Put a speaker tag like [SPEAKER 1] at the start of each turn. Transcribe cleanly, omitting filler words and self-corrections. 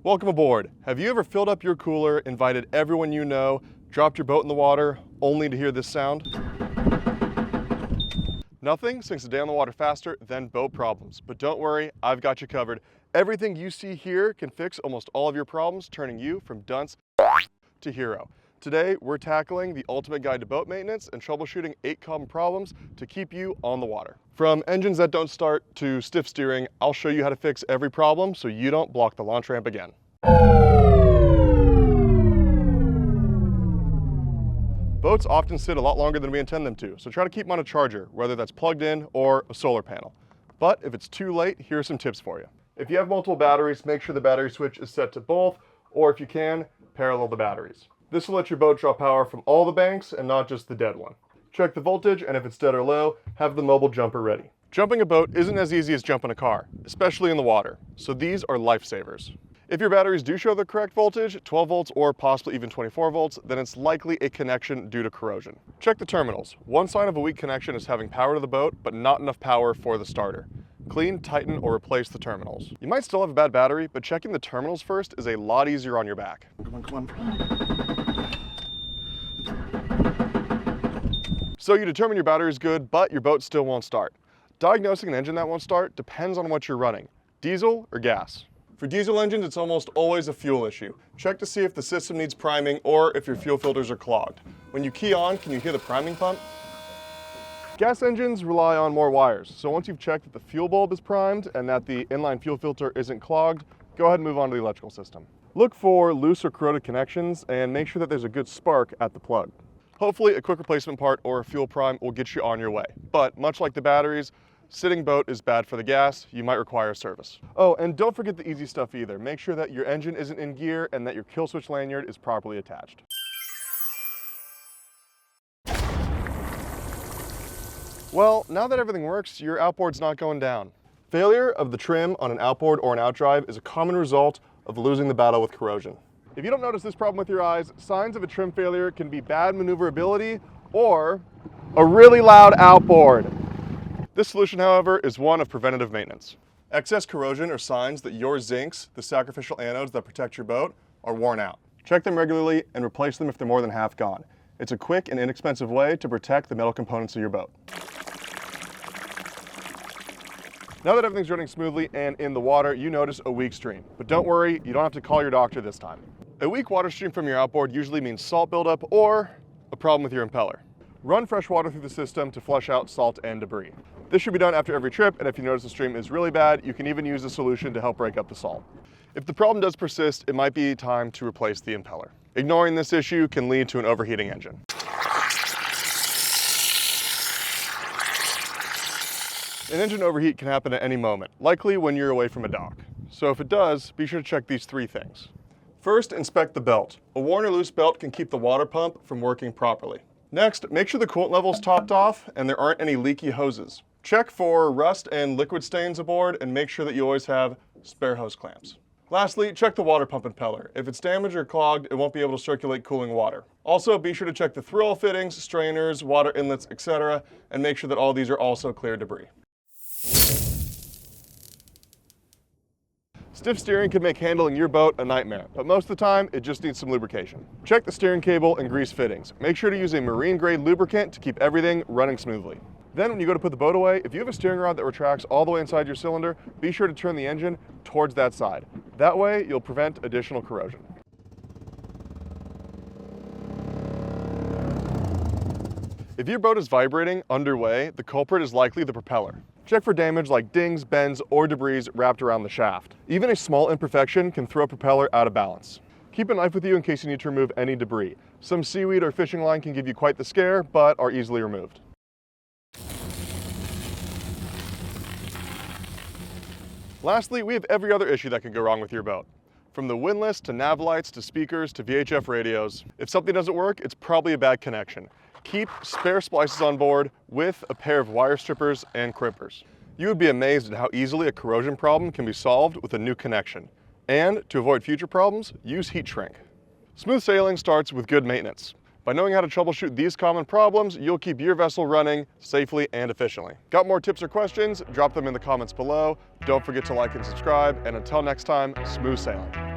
[SPEAKER 1] Welcome aboard. Have you ever filled up your cooler, invited everyone you know, dropped your boat in the water, only to hear this sound? Nothing sinks a day on the water faster than boat problems. But don't worry, I've got you covered. Everything you see here can fix almost all of your problems, turning you from dunce to hero. Today, we're tackling the ultimate guide to boat maintenance and troubleshooting 8 common problems to keep you on the water. From engines that don't start to stiff steering, I'll show you how to fix every problem so you don't block the launch ramp again. Boats often sit a lot longer than we intend them to, so try to keep them on a charger, whether that's plugged in or a solar panel. But if it's too late, here are some tips for you. If you have multiple batteries, make sure the battery switch is set to both, or if you can, parallel the batteries. This will let your boat draw power from all the banks and not just the dead one. Check the voltage, and if it's dead or low, have the mobile jumper ready. Jumping a boat isn't as easy as jumping a car, especially in the water, so these are lifesavers. If your batteries do show the correct voltage, 12 volts or possibly even 24 volts, then it's likely a connection due to corrosion. Check the terminals. One sign of a weak connection is having power to the boat, but not enough power for the starter. Clean, tighten, or replace the terminals. You might still have a bad battery, but checking the terminals first is a lot easier on your back. Come on. So you determine your battery is good, but your boat still won't start. Diagnosing an engine that won't start depends on what you're running, diesel or gas. For diesel engines, it's almost always a fuel issue. Check to see if the system needs priming or if your fuel filters are clogged. When you key on, can you hear the priming pump? Gas engines rely on more wires, so once you've checked that the fuel bulb is primed and that the inline fuel filter isn't clogged, go ahead and move on to the electrical system. Look for loose or corroded connections and make sure that there's a good spark at the plug. Hopefully a quick replacement part or a fuel prime will get you on your way. But much like the batteries, sitting boat is bad for the gas. You might require a service. Oh, and don't forget the easy stuff either. Make sure that your engine isn't in gear and that your kill switch lanyard is properly attached. Well, now that everything works, your outboard's not going down. Failure of the trim on an outboard or an outdrive is a common result of losing the battle with corrosion. If you don't notice this problem with your eyes, signs of a trim failure can be bad maneuverability or a really loud outboard. This solution, however, is one of preventative maintenance. Excess corrosion are signs that your zincs, the sacrificial anodes that protect your boat, are worn out. Check them regularly and replace them if they're more than half gone. It's a quick and inexpensive way to protect the metal components of your boat. Now that everything's running smoothly and in the water, you notice a weak stream. But don't worry, you don't have to call your doctor this time. A weak water stream from your outboard usually means salt buildup or a problem with your impeller. Run fresh water through the system to flush out salt and debris. This should be done after every trip, and if you notice the stream is really bad, you can even use a solution to help break up the salt. If the problem does persist, it might be time to replace the impeller. Ignoring this issue can lead to an overheating engine. An engine overheat can happen at any moment, likely when you're away from a dock. So if it does, be sure to check these 3 things. First, inspect the belt. A worn or loose belt can keep the water pump from working properly. Next, make sure the coolant level is topped off and there aren't any leaky hoses. Check for rust and liquid stains aboard and make sure that you always have spare hose clamps. Lastly, check the water pump impeller. If it's damaged or clogged, it won't be able to circulate cooling water. Also, be sure to check the thrill fittings, strainers, water inlets, etc., and make sure that all these are also clear of debris. Stiff steering can make handling your boat a nightmare, but most of the time, it just needs some lubrication. Check the steering cable and grease fittings. Make sure to use a marine-grade lubricant to keep everything running smoothly. Then when you go to put the boat away, if you have a steering rod that retracts all the way inside your cylinder, be sure to turn the engine towards that side. That way, you'll prevent additional corrosion. If your boat is vibrating underway, the culprit is likely the propeller. Check for damage like dings, bends, or debris wrapped around the shaft. Even a small imperfection can throw a propeller out of balance. Keep a knife with you in case you need to remove any debris. Some seaweed or fishing line can give you quite the scare, but are easily removed. Lastly, we have every other issue that can go wrong with your boat. From the windlass to nav lights to speakers to VHF radios. If something doesn't work, it's probably a bad connection. Keep spare splices on board with a pair of wire strippers and crimpers. You would be amazed at how easily a corrosion problem can be solved with a new connection. And to avoid future problems, use heat shrink. Smooth sailing starts with good maintenance. By knowing how to troubleshoot these common problems, you'll keep your vessel running safely and efficiently. Got more tips or questions? Drop them in the comments below. Don't forget to like and subscribe, and until next time, smooth sailing.